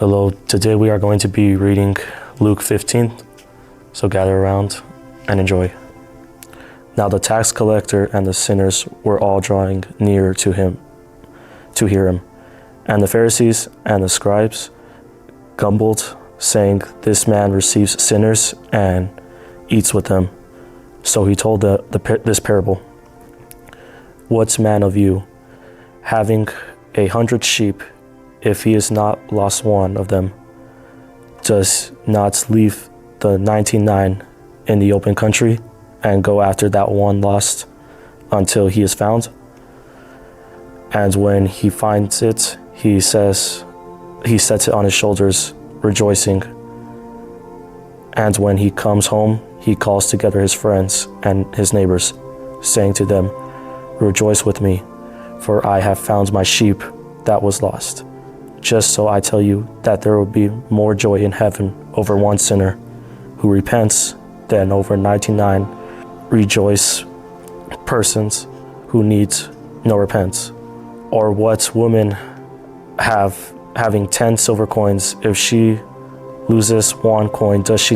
Hello, today we are going to be reading Luke 15, so gather around and enjoy. Now the tax collector and the sinners were all drawing near to him to hear him, and the Pharisees and the scribes grumbled, saying, "This man receives sinners and eats with them." So he told this parable. "What man of you, having 100 sheep, if he is not lost one of them, does not leave the 99 in the open country and go after that one lost until he is found? And when he finds it, he sets it on his shoulders, rejoicing. And when he comes home, he calls together his friends and his neighbors, saying to them, 'Rejoice with me, for I have found my sheep that was lost.' Just so I tell you that there will be more joy in heaven over one sinner who repents than over 99 rejoice persons who need no repentance. Or what woman having 10 silver coins, if she loses one coin, does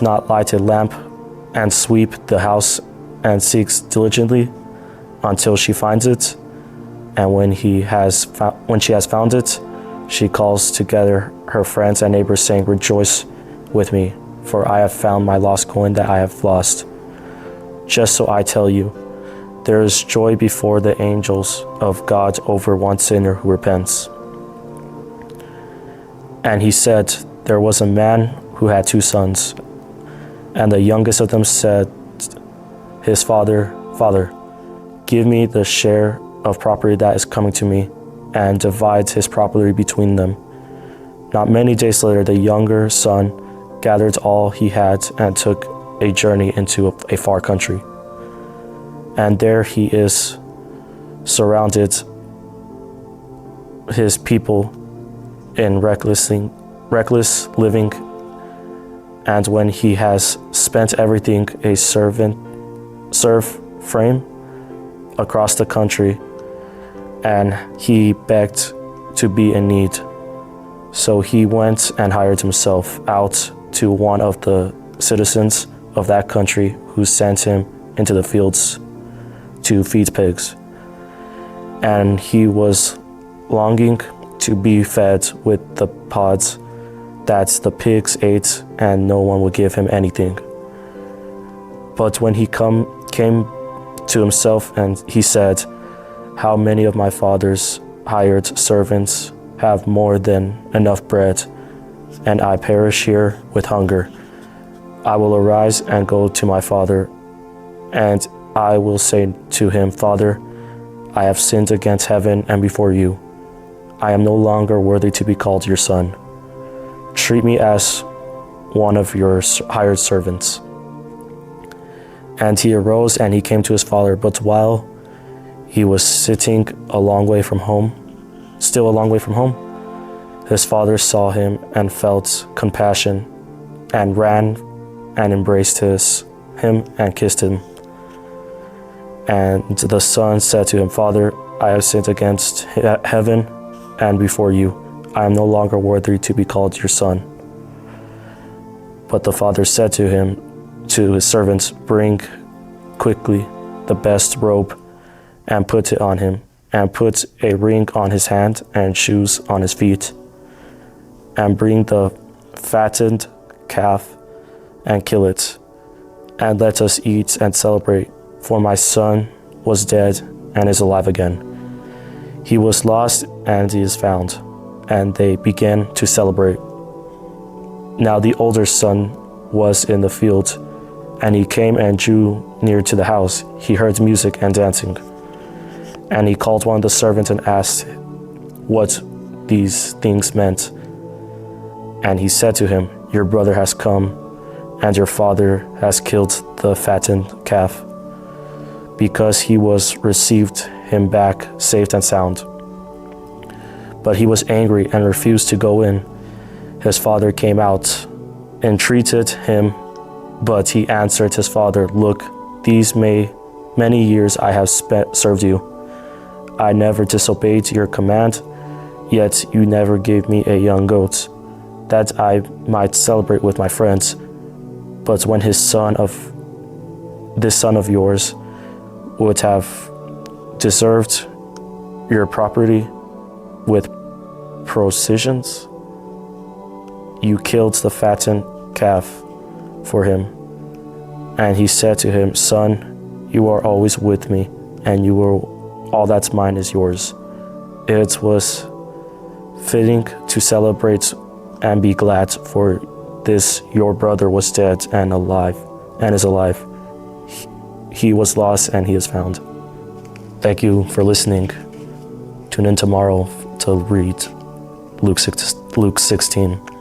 not light a lamp and sweep the house and seeks diligently until she finds it? And when she has found it, she calls together her friends and neighbors, saying, 'Rejoice with me, for I have found my lost coin that I have lost.' Just so I tell you, there is joy before the angels of God over one sinner who repents." And he said, "There was a man who had 2 sons, and the youngest of them said his father, 'Father, give me the share of property that is coming to me,' and divides his property between them. Not many days later, the younger son gathered all he had and took a journey into a far country. And there he is surrounded his people in reckless living. And when he has spent everything, a serf frame across the country, and he begged to be in need. So he went and hired himself out to one of the citizens of that country, who sent him into the fields to feed pigs. And he was longing to be fed with the pods that the pigs ate, and no one would give him anything. But when he came to himself, and he said, 'How many of my father's hired servants have more than enough bread, and I perish here with hunger? I will arise and go to my father, and I will say to him, Father, I have sinned against heaven and before you. I am no longer worthy to be called your son. Treat me as one of your hired servants.' And he arose and he came to his father, but while he was still a long way from home, his father saw him and felt compassion, and ran and embraced him and kissed him. And the son said to him, 'Father, I have sinned against heaven and before you. I am no longer worthy to be called your son.' But the father said to his servants, 'Bring quickly the best robe and put it on him, and put a ring on his hand and shoes on his feet. And bring the fattened calf and kill it, and let us eat and celebrate. For my son was dead and is alive again. He was lost and he is found.' And they began to celebrate. Now the older son was in the field, and he came and drew near to the house. He heard music and dancing. And he called one of the servants and asked what these things meant. And he said to him, 'Your brother has come, and your father has killed the fattened calf, because he was received him back safe and sound.' But he was angry and refused to go in. His father came out, entreated him, but he answered his father, 'Look, these many years I have served you. I never disobeyed your command. Yet you never gave me a young goat, that I might celebrate with my friends. But when this son of yours would have deserved your property with processions, you killed the fattened calf for him. And he said to him, Son, you are always with me, and all that's mine is yours. It was fitting to celebrate and be glad, for this your brother was dead and is alive. He was lost and he is found. Thank you for listening. Tune in tomorrow to read Luke 16.